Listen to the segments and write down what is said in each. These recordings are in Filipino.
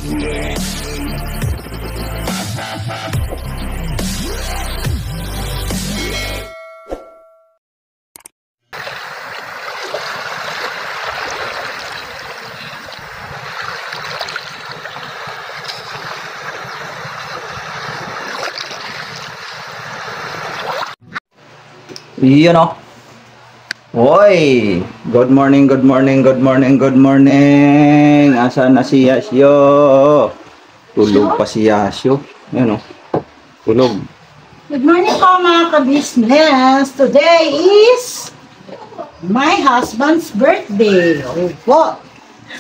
Yun o. Hoy! Good morning, good morning, good morning, good morning. Asan na si Yasyo? Tulog pa si Yasyo. Yun o. Tulog. Good morning po mga ka-business. Today is my husband's birthday. Opo.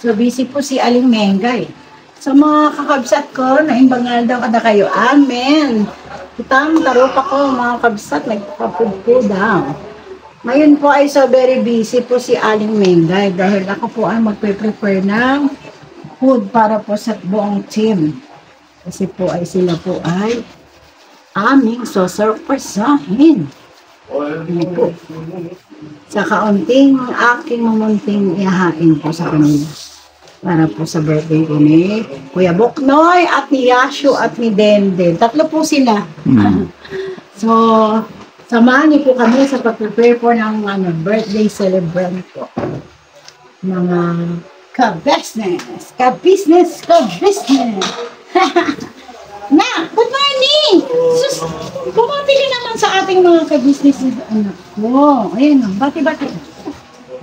So busy po si Aling Mengay. Sa mga kakabsat ko, naimbangal daw kada kayo. Amen. Kitang tarupa ko mga kabsat, nagpapapud daw. Ngayon po ay so very busy po si Aling Mengay dahil ako po ay magpe-prepare ng food para po sa buong team. Kasi po ay sila po ay aming sosurpresahin. Ano po? Sa kaunting aking mumunting ihahain po sa kanila. Para po sa birthday ko ni Kuya Boknoy at ni Yasyo at ni Denden. Tatlo po sila. So, samahan niyo po kami sa pag-prepare po ng birthday celebrant po. Mga ka-business. Ka-business, ka-business. Na, good morning! Sus, pumapili naman sa ating mga ka-business anak ko. Ayan o, bati-bati.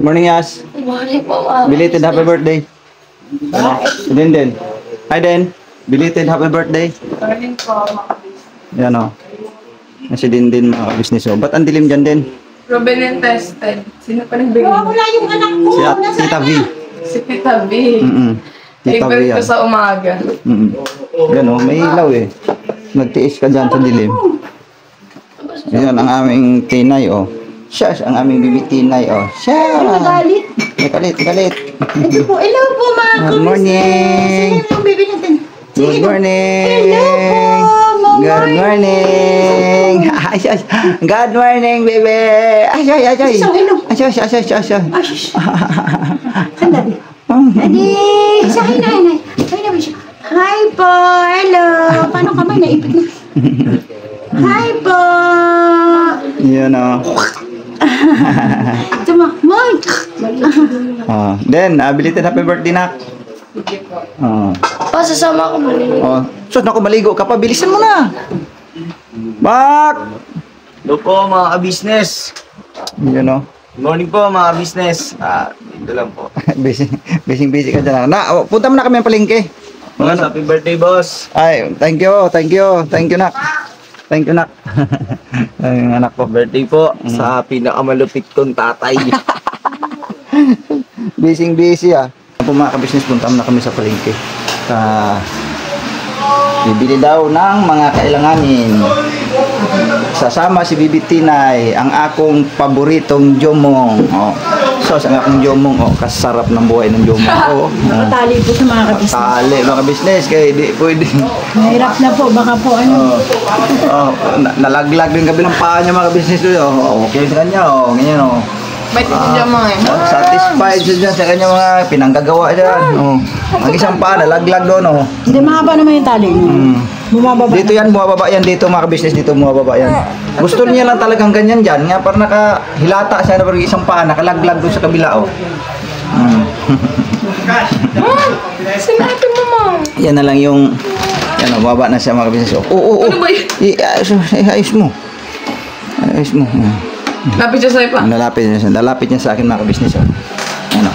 Morning, Yas. Good morning po, Mama. Belated happy birthday. Den. Hi, Den. Belated happy birthday. Morning po, Mama. Yan o. Kasi din mga business o. Ba't ang dilim dyan, Den? Ruben and tested. Sino pa nagbigay? Wala yung anak ko. Si Tita V. Si Tita B. Tita V Favorite ko yan. sa umaga. Yan o, may ilaw eh. Nagtiis ka dyan sa dilim. Yan ang aming tinay o. Shush, ang aming bibi tinay o. Shush! Galit. Galit. Ito po, hello po mga Good morning. Sige yung baby natin. Good morning. Hello po, Good morning. Good morning, baby. Ay. Isang hello. Ay. Sandali. Adi, sa hinay. Hi po, hello. Paano kamay naipit na? Hi po. Yan o. Tama, Moy. Then, belated happy birthday na. Pasasama ko muli. Sus, naku, maligo ka pa. Bilisan mo na. Bak! Hello po mga ka-business. Yan o. Good morning po mga ka-business. Dito lang po. busy ka dyan. Punta mo na kami ang palengke. Boss, happy birthday boss. Ay, thank you, nak. Thank you, nak. Ay, yung anak ko. Birthday po sa pinakamalupit kong tatay. Busy ah. Po mga ka-business, punta na kami sa palengke. Bibili daw ng mga kailanganin. Sasama si Bibi Tinay, ang akong paboritong jomong. So, ang akong jomong, kasarap ng buhay ng jomong. Nakatali po sa mga kabisnes. Tali, mga ka-business, kaya di pwede. Mahirap na po, baka po ano. Nalaglag din kabilang paa niya mga ka-business. Okay sa kanya, ganyan Ba't ito dyan mga eh? satisfied siya dyan sa kanya mga pinanggagawa dyan. Ang isang paa, nalaglag doon. Hindi, mahaba naman yung tali. Bumababa. Dito yan, bumababa yan dito mga business dito bumababa yan. Gusto niya lang talagang ganyan dyan. Nga para nakahilata siya na isang paa, nakalaglag doon sa kabila. Sinabi mo, Mom. Yan na lang yung, bumaba na siya mga business. Ano ba yun? Ayos mo. Lapit siya sa'yo pa. Lalapit niya sa akin mga business.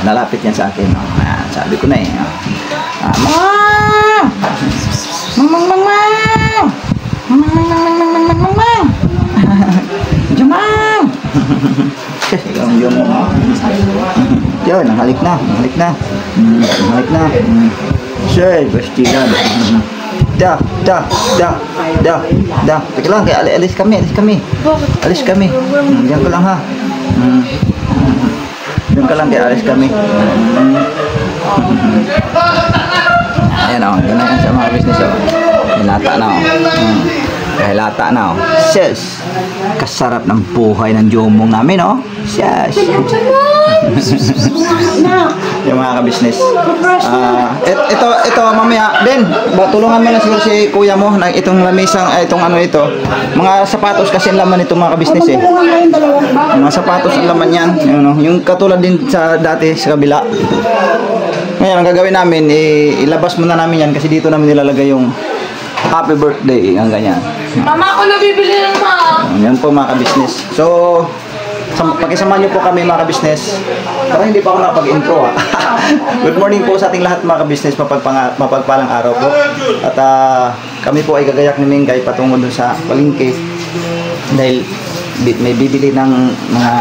Lalapit niya sa akin. Ayan, sabi ko na eh. Jamang! Yun, halik na. Sir, bastilan. Dah. Teka lang, alis kami. Diyan ka lang ha. Diyan ka lang, kaya alis kami. Ayan o, yun na yan sa mga business o. Binata na o. Kahilata na, oh. Sis! Kasarap ng buhay ng jomong namin, oh. Sis! Yung mga ka-business. Ito, mamaya. Den, tulungan mo na siguro si kuya mo na itong lamisang, itong ano ito. Mga sapatos kasi ang laman itong mga ka-business eh. Mga sapatos ang laman yan. Yung katulad din sa dati sa kabila. Ngayon, ang gagawin namin, ilabas muna namin yan kasi dito namin nilalagay yung happy birthday, ang ganyan. Mama ko nabibili ng Yan po mga ka-business. So, pakisama nyo po kami mga ka-business. Parang hindi pa ako nakapag-intro ha. Good morning po sa ating lahat mga ka-business. Mapagpalang araw po. At kami po ay gagayak ni Mingay patungo dun sa palengke. Dahil may bibili ng mga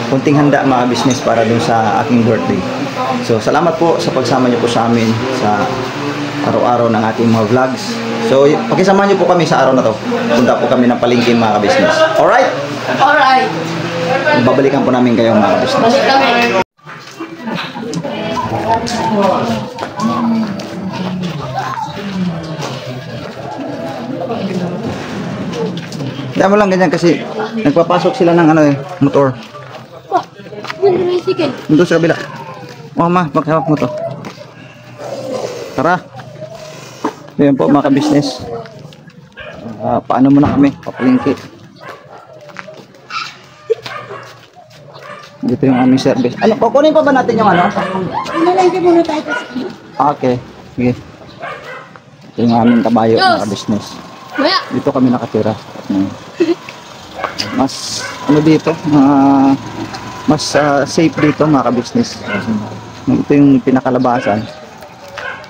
kunting handa mga ka-business para dun sa aking birthday. So, salamat po sa pagsama nyo po sa amin sa araw-araw ng ating mga vlogs. So, pakisama nyo po kami sa araw na to. Punta po kami ng palengke mga ka-business. Alright? Alright. Babalikan po namin kayo mga ka-business. Balik kami. Dami mo lang ganyan kasi nagpapasok sila ng motor. Dito sa kabila. Oh ma, maghawak mo to. Tara. Ayan po mga ka-business. Paano muna kami? Papalingki. Dito yung aming service. Ano, kukunin pa ba natin yung ano? Nalagyan muna tayo. Okay. Sige. Ito yung aming kabayo mga ka-business. Maya. Dito kami nakatira. Mas ano dito? Mas safe dito mga ka-business. Ito yung pinakalabasan.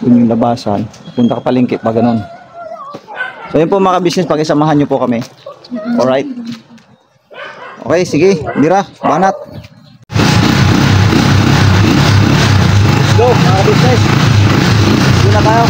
Yun yung labasan. Punta ka palengke pa ganun. So yun po mga ka-business, pakisamahan nyo po kami. Alright. Okay, sige. Dira, banat. Let's go mga ka-business. Doon na tayo.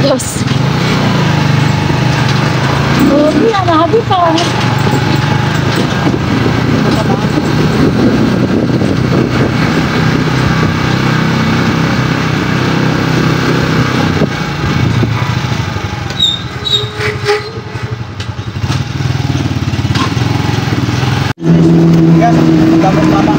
Yes. Oh, hindi na habi pa. Yan, tapos mama.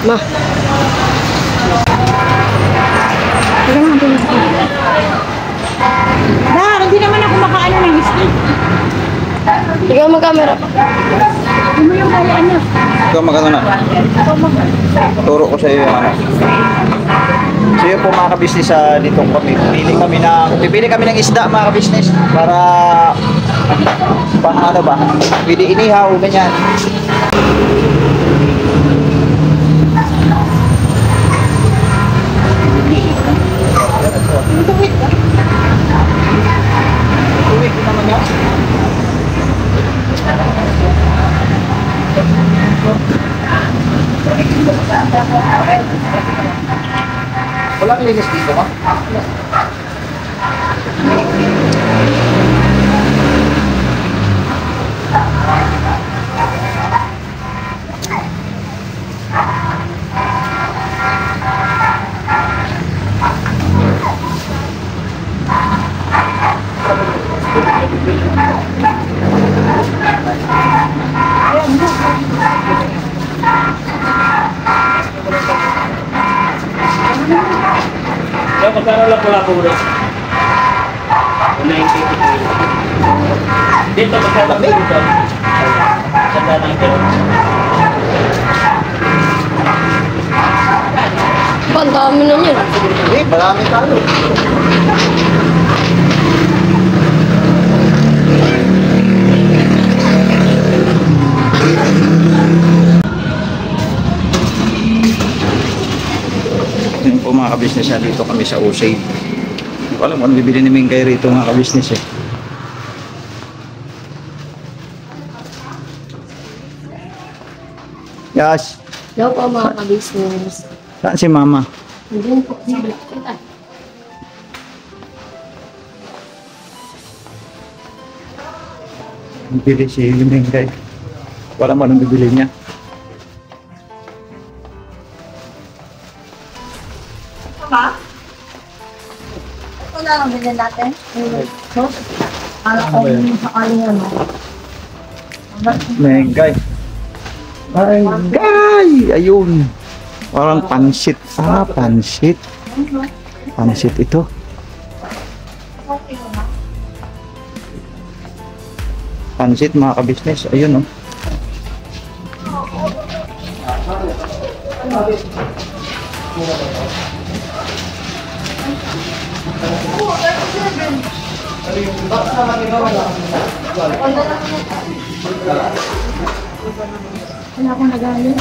Ma. Hindi naman ako makaano ng steak. Ikaw mag-camera. Hindi mo yung kaya ano. Ikaw magano na. Turo ko sa iyo yung ano. So yun po mga ka-business, dito pipili kami ng isda mga ka-business para ano ba? Pwede inihaw, ganyan. Walang linis dito, ha? Magkano lang pula po ulit? 190. Dito, magkano po dito? Sanda ng kilo. ang dami na niyan. Eh, marami tayo. Yun po mga kabisnes na dito kami sa Usay. Hindi ko alam kung ano bibili ni Mingkay rito mga kabisnes eh. Yes. Hello po mga ka-business. Saan si Mama? Nandiyan po sa balakita. Bibili si Mingkay. Wala mo anong bibili niya. Pa? Ito na lang bilhin natin. So, para kung sakaling ano. Mengay. Mengay! Ayun. Parang pansit. Ah, pansit. Pansit ito. Pansit mga kabisnes. Ayun oh. Wala akong nagalit.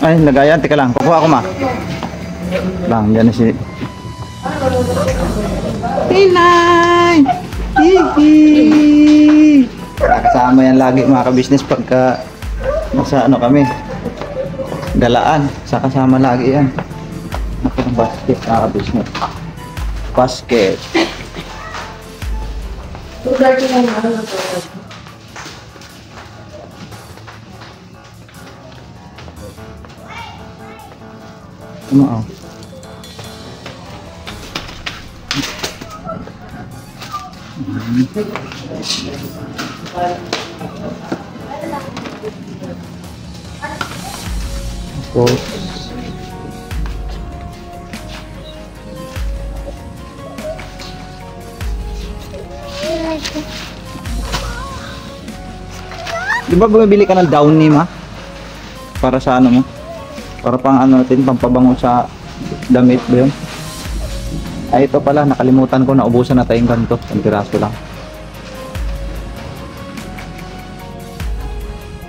Ay, lagayan. Teka lang. Kukuha ko ma. Lang, dyan na si... Pinay! Hihi! Kasama yan lagi mga kabisnes pagka nasa ano kami. Galaan. Sa kasama lagi yan. Naku ng basket mga kabisnes. Basket. Lugar ko lang ano na po. Ano oh? Tapos di ba bumibili ka ng downy ma? Para sa ano mo? Para pang ano natin, pampabango sa damit ba yun? Ay ito pala, nakalimutan ko, naubusan na tayong ganito. Ang piraso lang.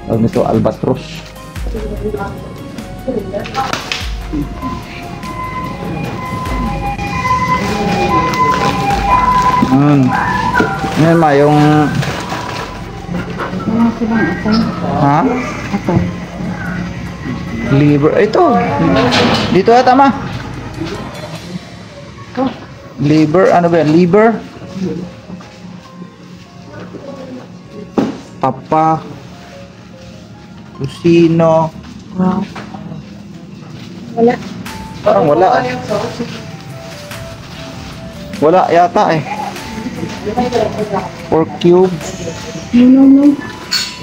Tawag nito, albatros. Yan ma, yung... Ha? Liver. Ito. Dito ata ma. Liver. Ano ba yan? Liver. Papa. Kusino. Wala. Parang wala eh. Wala yata eh. Pork cube. No.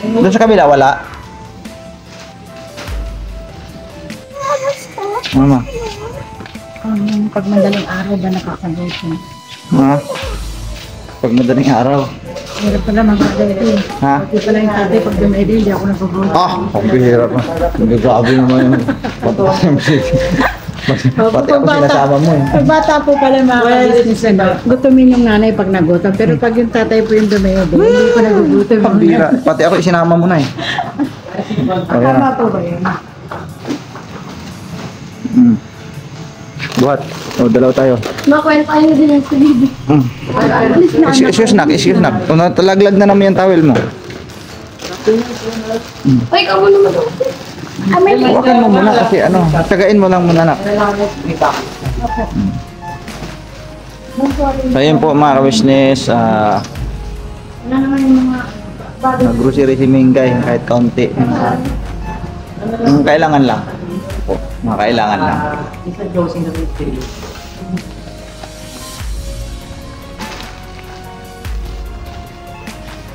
Doon sa kabila wala. Mama. Pag madaling araw ba nakakaluto? Ha? Pag madaling araw. Hirap pala mag-ready. Ha? Pati pala yung tatay pag dumedi, hindi ako nagugulot. Ah, ang bihirap na. Grabe naman yun. Pati ako sinasama mo eh. Pag bata po pala mga ka-business, gutumin yung nanay pag nagutom. Pero pag yung tatay po yung dumedi, hindi ko nagugutom. Ang bihira. Pati ako isinama mo na eh. Tama po ba yun? Buhat. O, dalaw tayo. Makwentahin din ang sabibi. Excuse nak. Talaglag na naman yung towel mo. Ay, ikaw mo naman. Huwakan mo muna kasi ano, tagain mo lang muna nak. So yun po mga ka-business, Wala naman yung mga grocery si Mingay kahit kaunti. Yung kailangan lang. Po, mga kailangan lang.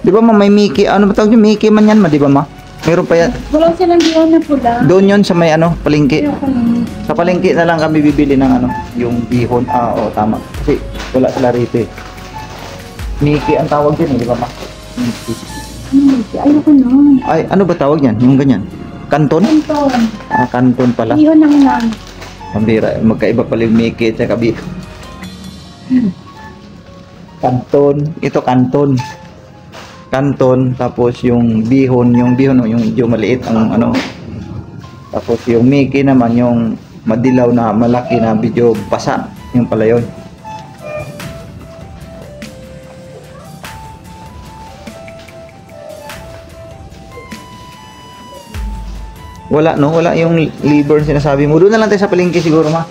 Di ba ma, may Mickey, ano ba tawag yung Mickey man yan ma, di ba ma? Meron pa yan. Wala silang diyan na pula. Doon yun sa may ano, palengke. Ayoko lang. Sa palengke na lang kami bibili ng ano, yung bihon. Ah, oo, tama. Kasi wala sila rito eh. Mickey ang tawag din eh, di ba ma? Mickey. Ayoko nun. Ay, ano ba tawag yan? Yung ganyan. Kanton? Kanton. Kanton pala. Bihon ng nan. Pambira, magkaiba pala yung Mickey at saka bihon. Kanton, ito kanton. Kanton, tapos yung bihon, oh, yung medyo maliit ang ano. Tapos yung Mickey naman, yung madilaw na malaki na medyo basa. Yung pala yun. Wala no, wala yung liver sinasabi mo. Doon na lang tayo sa palengke siguro ma.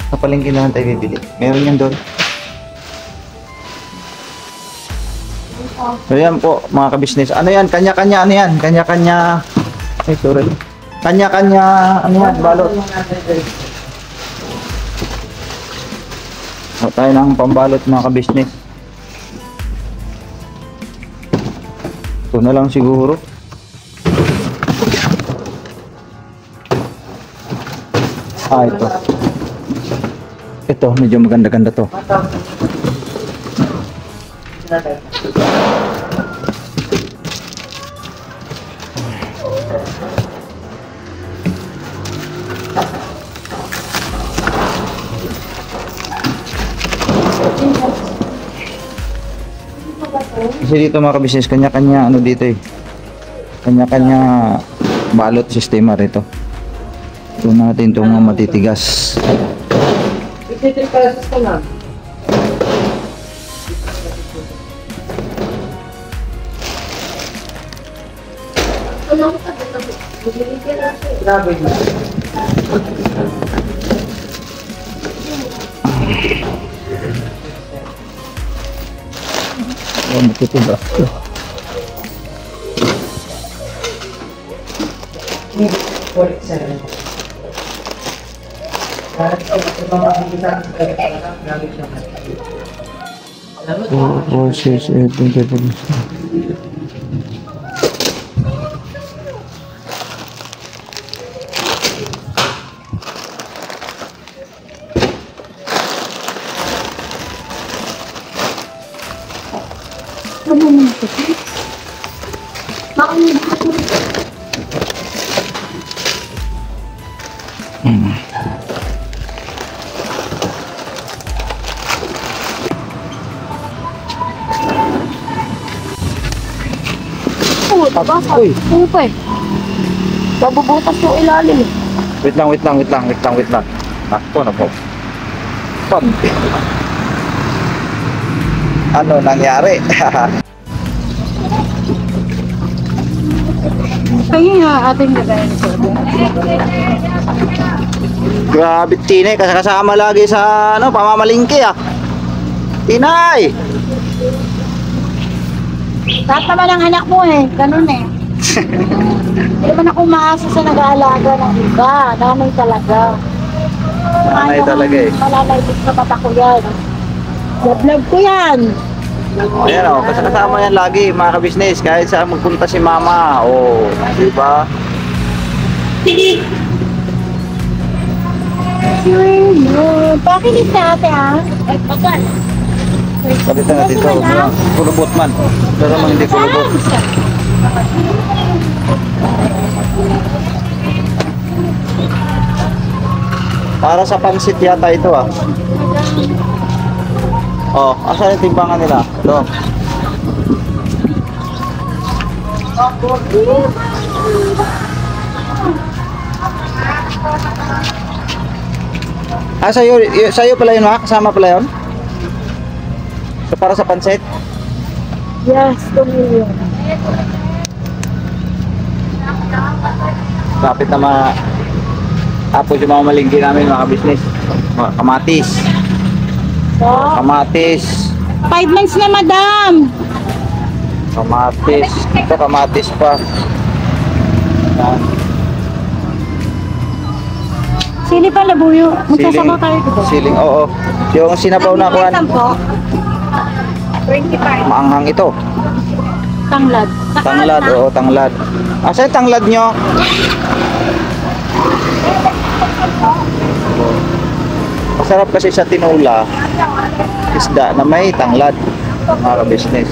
Sa palengke na lang tayo bibili. Meron yan doon. So yan po mga kabisnes. Ano yan? Kanya-kanya ano yan? Kanya-kanya. Ay sorry. Kanya-kanya ano yan? Balot. So, tayo ng pambalot mga kabisnes. Ito na lang siguro. Ito. Ito, medyo maganda-ganda to. Kasi dito mga kabisnes, kanya-kanya ano dito eh. Kanya-kanya balot sistema rito. Ito natin itong mga matitigas. 53 pesos ka lang. Ano ko sabi na po? Bibigyan natin. Grabe na. Oh, matitigas. Oh, 6, 8, 20. Ano naman ito? Baka may bukas mo. Basa. Uy. Upa eh. Babubutas yung ilalim eh. Wait lang. Ako na po. Pop. Ano nangyari? Kaya nga ating gagayin ito. Grabe Tinay, kasama lagi sa ano, pamamalingki ah. Tinay! Lahat naman ang anak mo eh, ganun eh. Hindi naman ako umaasa sa nag-aalaga ng iba. Nanay talaga. Nanay talaga eh. Malalaybit sa mata ko yan. Vlog ko yan. Ayan o, kasama yan lagi mga kabisnes. Kahit saan magpunta si mama. O, diba? Pakinig sa ate ha. Ay, bagal. Palitan natin ito. Kulubot man. Pero naman hindi kulubot. Para sa pansit yata ito ah. Oh, asan yung timbangan nila? Ito. Ah, sa'yo pala yun ha? Kasama pala yun? So, para sa pansit? Yes, 2 million. Kapit na tapos yung mga malingki namin mga business. Kamatis. So, Kamatis. 5 months na madam. Kamatis. Ito kamatis pa. Yan. Sili pa labuyo. Magsasabaw tayo dito. Siling, oo. Yung sinabaw na kuhan. Po. 25. Maanghang ito. Tanglad. Tanglad, oo, tanglad. Asa yung tanglad nyo? Masarap kasi sa tinula. Isda na may tanglad. Mga business.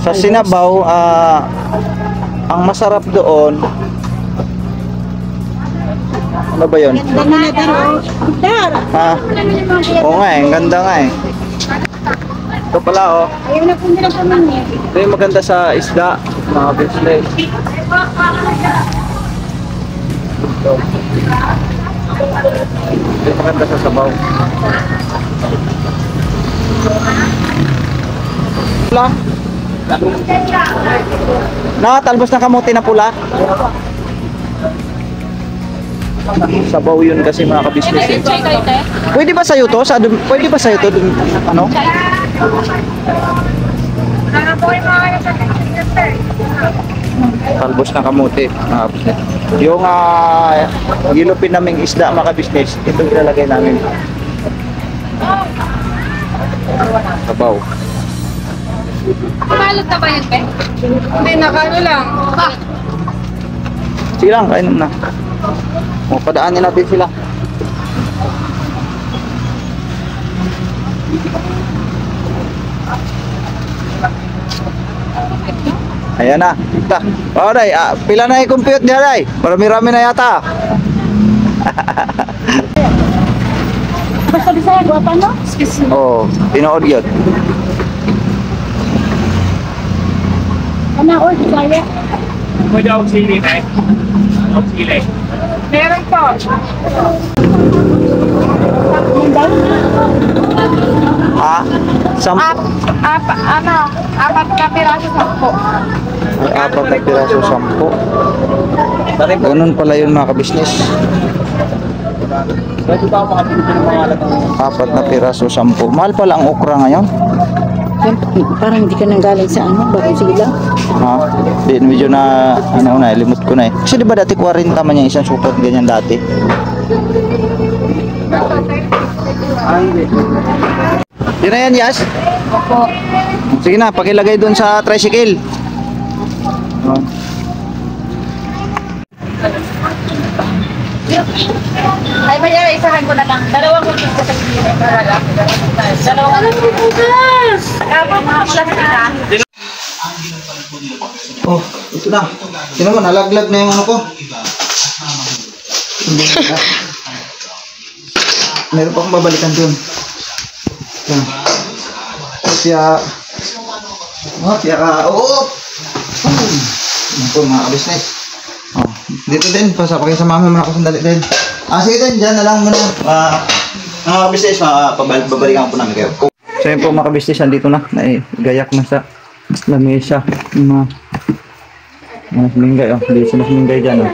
Sa sinabaw, ang masarap doon, ano ba yun? Ganda na daro. Dar. Ha? Oo nga eh, ang ganda nga eh. Ito pala oh. Ayaw na po nila pamangin. Ito yung maganda sa isda, mga business. Ito. Ito yung maganda sa sabaw. Pula? Nakatalbos ng kamuti na pula? Sabaw yun kasi mga ka-business eh. Pwede ba sa'yo to? Pwede ba sa'yo to? Ano? Talbos ng kamuti mga ka-business. Yung gilupin naming isda mga ka-business, ito ilalagay namin. Sabaw. Kumalot na ba yun, Pe? Hindi, nakano lang. Sige lang, kain na. O, padaanin natin sila. Ayan na. Ta. O, Day, pila na i-compute niya, Day. Marami-rami na yata. Basta Bisaya, guwapa no? Oo, tinood yun. Ano, or Bisaya? Pwede ako sili, eh. Ako sili. Meron po. Ha? Apat na piraso sa po. Ay, 4 na piraso, 10. Ganun pala yun mga ka-business. Pwede ba ako makapilitin ng mga lagang 4 na piraso, 10. Mahal pala ang okra ngayon. Parang hindi ka nang galing sa ano, bago sige lang. Ha? Di, medyo na, ano na, limot ko na eh. Kasi di ba dati 40 man yung isang supot ganyan dati? Di na yan, Yas? Opo. Sige na, pakilagay doon sa tricycle. Oh. Ay, may isahan ko na lang. Dalawang kutis ko sa gilid. Dalawang kutis. Kapag mga plastic na. Oh, ito na. Sino mo, nalaglag na yung ano ko. Meron pa akong babalikan doon. Yan. Oo! Yan po mga business. Oh, dito din, pasapakay sa mama ako sandali din. Sige din, dyan na lang muna. Mga business, babalikan ko po namin kayo. So yun po mga business, dito na. Naigayak na sa lamesa. Mga minggay, oh. Hindi sila minggay dyan, oh.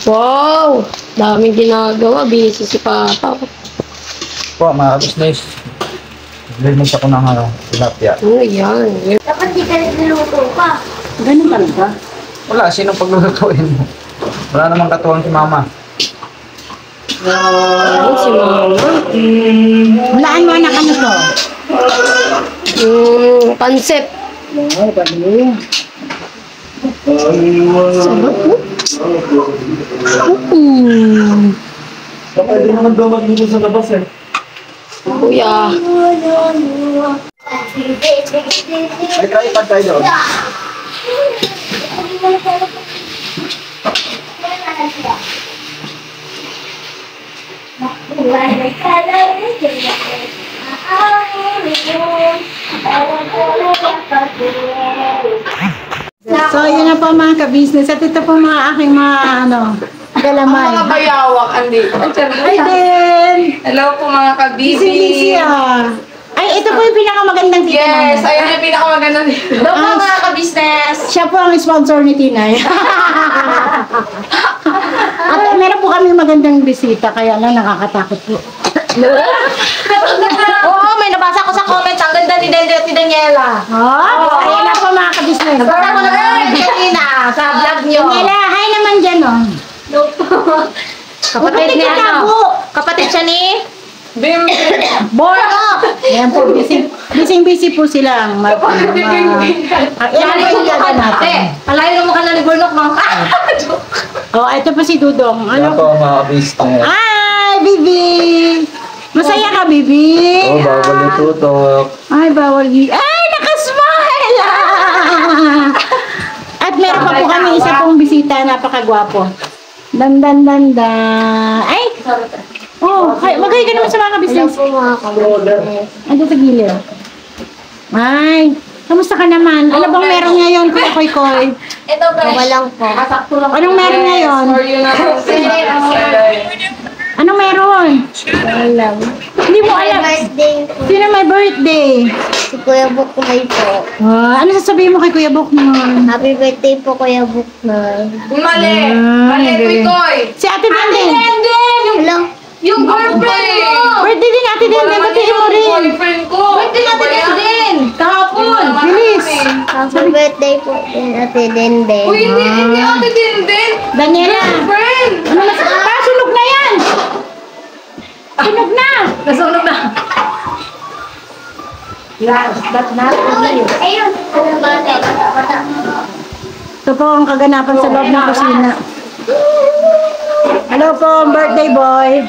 Wow! Daming ginagawa. Busy si Papa. Po, mga business. Limit ako ng tilapia. Ano yan? Dapat di ka nagluluto ka. Ganun talaga. Wala, sinong paglulutuin mo? Wala namang katuwang si mama. Ano si Mama? Walaan mo anak ano to? Pansip. Oo, bali. Sarap mo. Pwede naman daw magluto sa labas eh. Kuya. May tripod tayo doon. So, yun na po mga ka-business. At ito po mga aking mga galamay. Mga bayawak, Andy. Hi din! Hello po mga Busy ah. Ay, ito po yung pinakamagandang tita namin. Yes, ayun yung pinakamaganda dito. Hello po mga ka-business. Siya po ang sponsor ni Tinay. At meron po kami magandang bisita, kaya lang nakakatakot po. Oo, may nabasa ko sa comments. Ang ganda ni Daniela. Oh, ayun na po mga ka-business. Nabasa ko na kanina sa vlog niyo. Nela, hi naman dyan oh. Kapatid ni ano? Kapatid siya ni? Bim. Borgo! Ayan po, busy po silang yan po yung gagawin natin. Alayo mo ka na ni Burnok, mga ka. Oh, ito po si Dudong. Yan Ano? po mga business. Hi, Bibi! Masaya ka, baby? Oh, bawal yung tutok. Ay, bawal. Ay, nakasmile! At meron pa po kami isa pong bisita, napakagwapo. Dan. Ay! Oh, magay ka naman sa mga business. Ando sa gilid. Ay, kamusta ka naman? Ano bang meron ngayon, Kuya Koy? Ito ba? Walang po. Anong meron ngayon? Anong meron? Walang. Hindi mo alam. Birthday po. Sino may birthday? Si Kuya Buknoy po. Ano sasabihin mo kay Kuya Buknoy? Happy birthday po, Kuya Buknoy. Mali! Mali, galing. Koy! Si Ate Denden. Hello. Yung girlfriend mo! Birthday din Ate Denden. Batiin mo rin. Boyfriend ko! Birthday natin din! Kahapon! Bilis. Happy birthday po, Ate Dende. Uy, hindi ate din! Daniela. Friend! Ano na? Sunog na yan. Sunog na. Nasunog na! Ayun. Bata. Ito po ang kaganapan sa loob ng kusina. Hello po, birthday boy.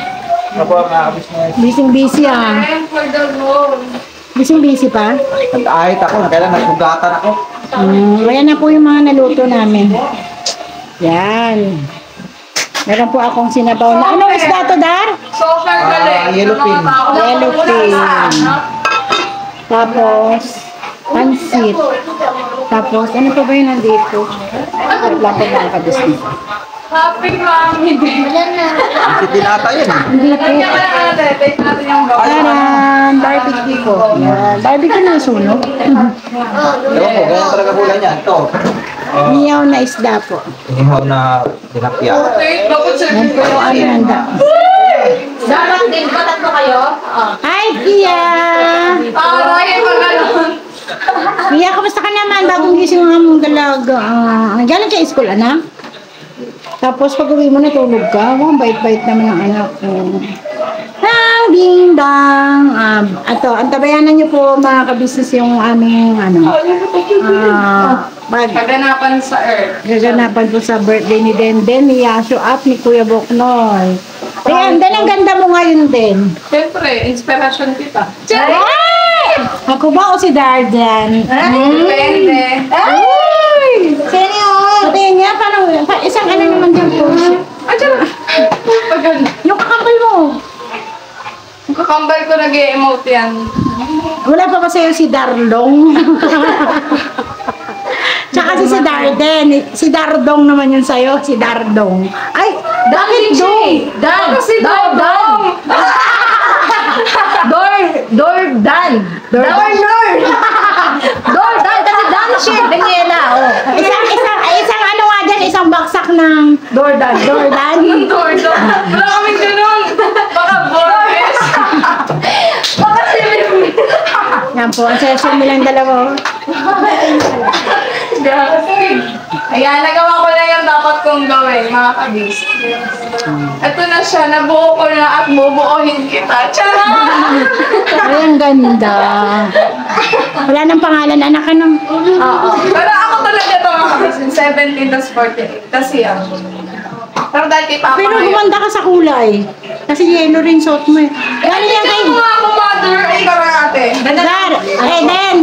Ano po mga business? Busy ah. For the road! Busy pa. Nag-ahit ako, kailan nagsugatan ako. Ayan na po yung mga naluto namin. Yan. Meron po akong sinabaw na. Anong isda to, Dar? Sobrang galing! Yellowfin. Yellowfin. Tapos, pansit. Tapos, ano pa ba yung nandito? Wala po mga kabisnes. Happy Mami Day! Wala na. Si Tinata yun. Hindi po. Kanya ka na natin, taste natin yung gawin. Taran! Barbecue po. Yan. Barbecue na sunog. Ewan ko, ganyan talaga kulay niya. Ito. Miyaw na isda po. Inihaw na tinapya. Okay, dapat siya. Yan po yung ano handa. Dapat din, ba tatlo kayo? Hi, Kia! Aray, pag ganun. Kia, kamusta ka naman? Bagong gising nga mong dalaga. Galing ka school, anak? Tapos pag uwi mo natulog ka, ang bait-bait naman ng anak ko. Dang, ding, dang. Antabayanan niyo po mga kabisnes yung aming Kaganapan sa Earth. gaganapan po sa birthday ni Denden, ni Yasho at ni Kuya Boknoy. Ayan, Dan, ang ganda mo ngayon din. Siyempre, inspirasyon kita. Ay! Ako ba o si Dardan? Depende. Ay! Senior! Patayin niya, parang isang ano naman dyan po. Pag ganun. Yung kakambal mo. Ang kakambal ko nag-e-emote yan. Wala pa ba sa'yo si Darlong? Tsaka si Darden. Si Dardong naman yun sa'yo, si Dardong. Ay, bakit Dong? Dan! Si Dodong! Dordan. Dordan, kasi Danship, Daniela. Oh. Isang ano nga dyan, isang baksak ng Dordan. Dordon! Wala kaming ganun! Baka boys! Baka silip! Yan po, ang session nilang dalawa. Ayan, nagawa ko na yung dapat kong gawin, mga kabis. Ito na siya, nabuo ko na at bubuohin kita. Charot! Ay, ang ganda. Wala nang pangalan, anak ka nang. Oo. Pero ako talaga ito, mga kabis. 17 to 48. Kasi yan. Pero dahil kay Papa Pero ngayon. gumanda ka sa kulay. Kasi yellow rin suot mo eh. Yan yan kay... Ito mga mother, ikaw na natin. Dar, Den.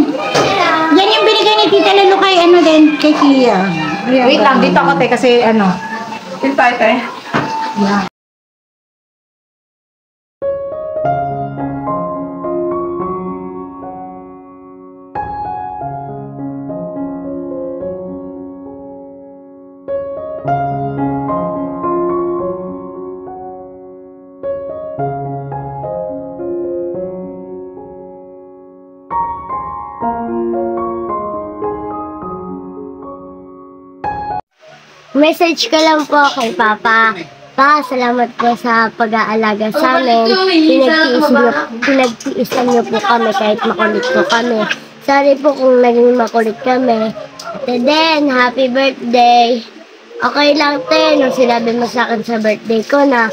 Yan yung binigay ni Tita Lalo kay ano din, kay Kia. Wait lang, dito ako te kasi ano. Yung tayo. Message ko lang po kay Papa. Pa, salamat po sa pag-aalaga sa amin. Pinagtiisan niyo po kami kahit makulit po kami. Sorry po kung naging makulit kami. Then, happy birthday. Okay lang, te, nung sinabi mo sa akin sa birthday ko na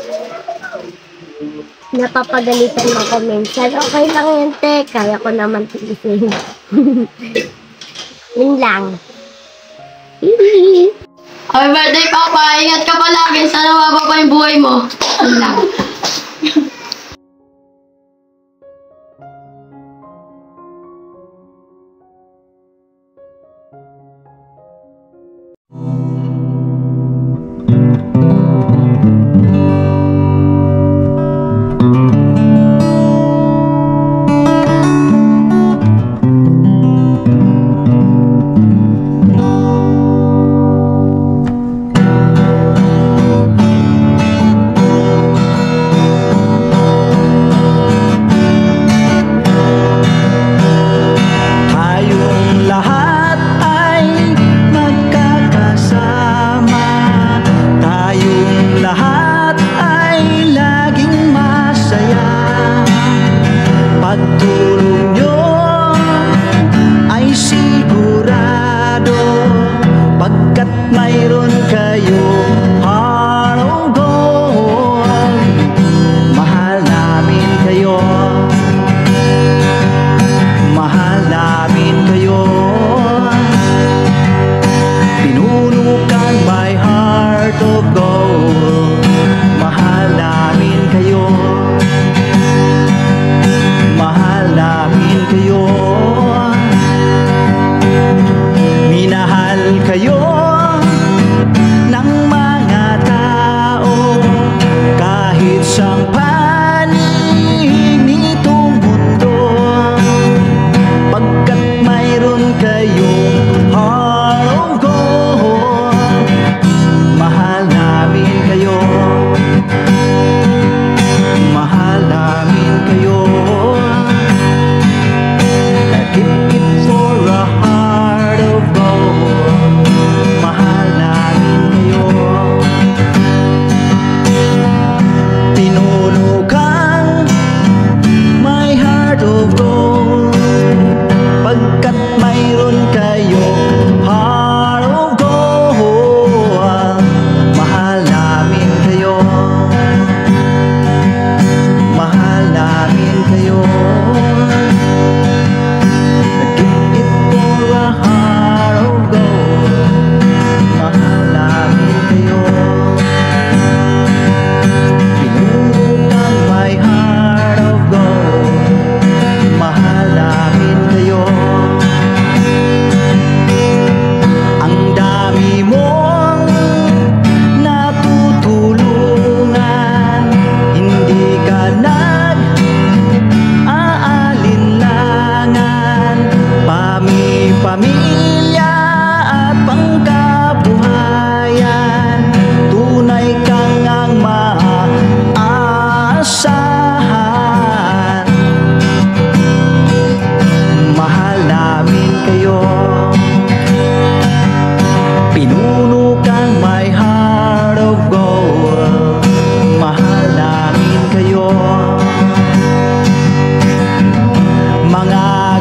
napapagalitan mo ko minsan. Okay lang yan, te. Kaya ko naman tiisin. Yun lang. Happy birthday, Papa! Ingat ka palagi. Sana mababa pa yung buhay mo. Yun lang.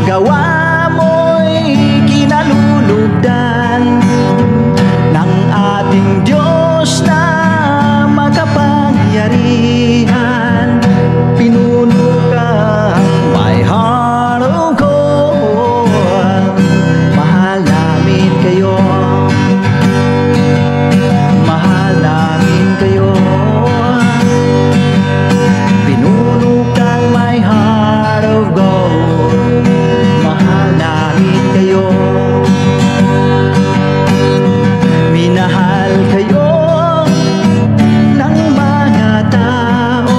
gawa mo'y kinalulugdan ng ating Diyos na makapangyarihan. Pinuno kang my heart of gold. Mahal namin kayo, mahal namin kayo. Pinuno kang my heart of gold. Mahal namin kayo, minahal kayo ng mga tao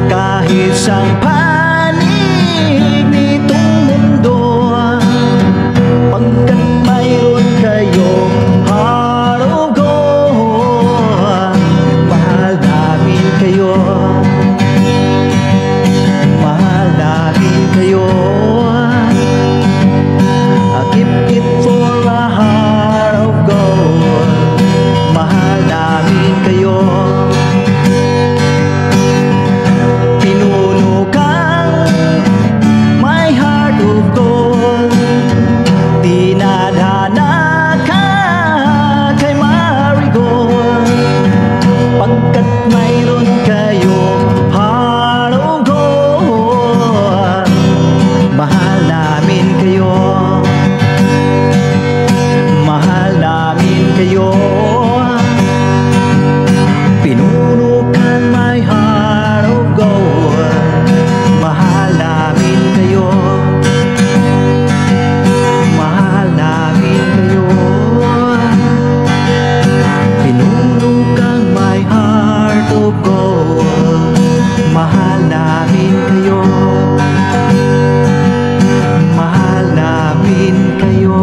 kahit sa panig nitong mundo, pagkat mayroon kayong heart of gold. Mahal namin kayo, mahal namin kayo. I keep it for a heart of gold. Mahal namin kayo. Pinuno kang my heart of gold. Dinadhana ka kay Marigold, pagkat mayroon kayong heart of gold. Mahal namin kayo, mahal namin kayo. Pinuno kang my heart of gold. Mahal namin kayo, mahal namin kayo. Pinuno kang my heart of gold. Mahal namin kayo, mahal namin kayo.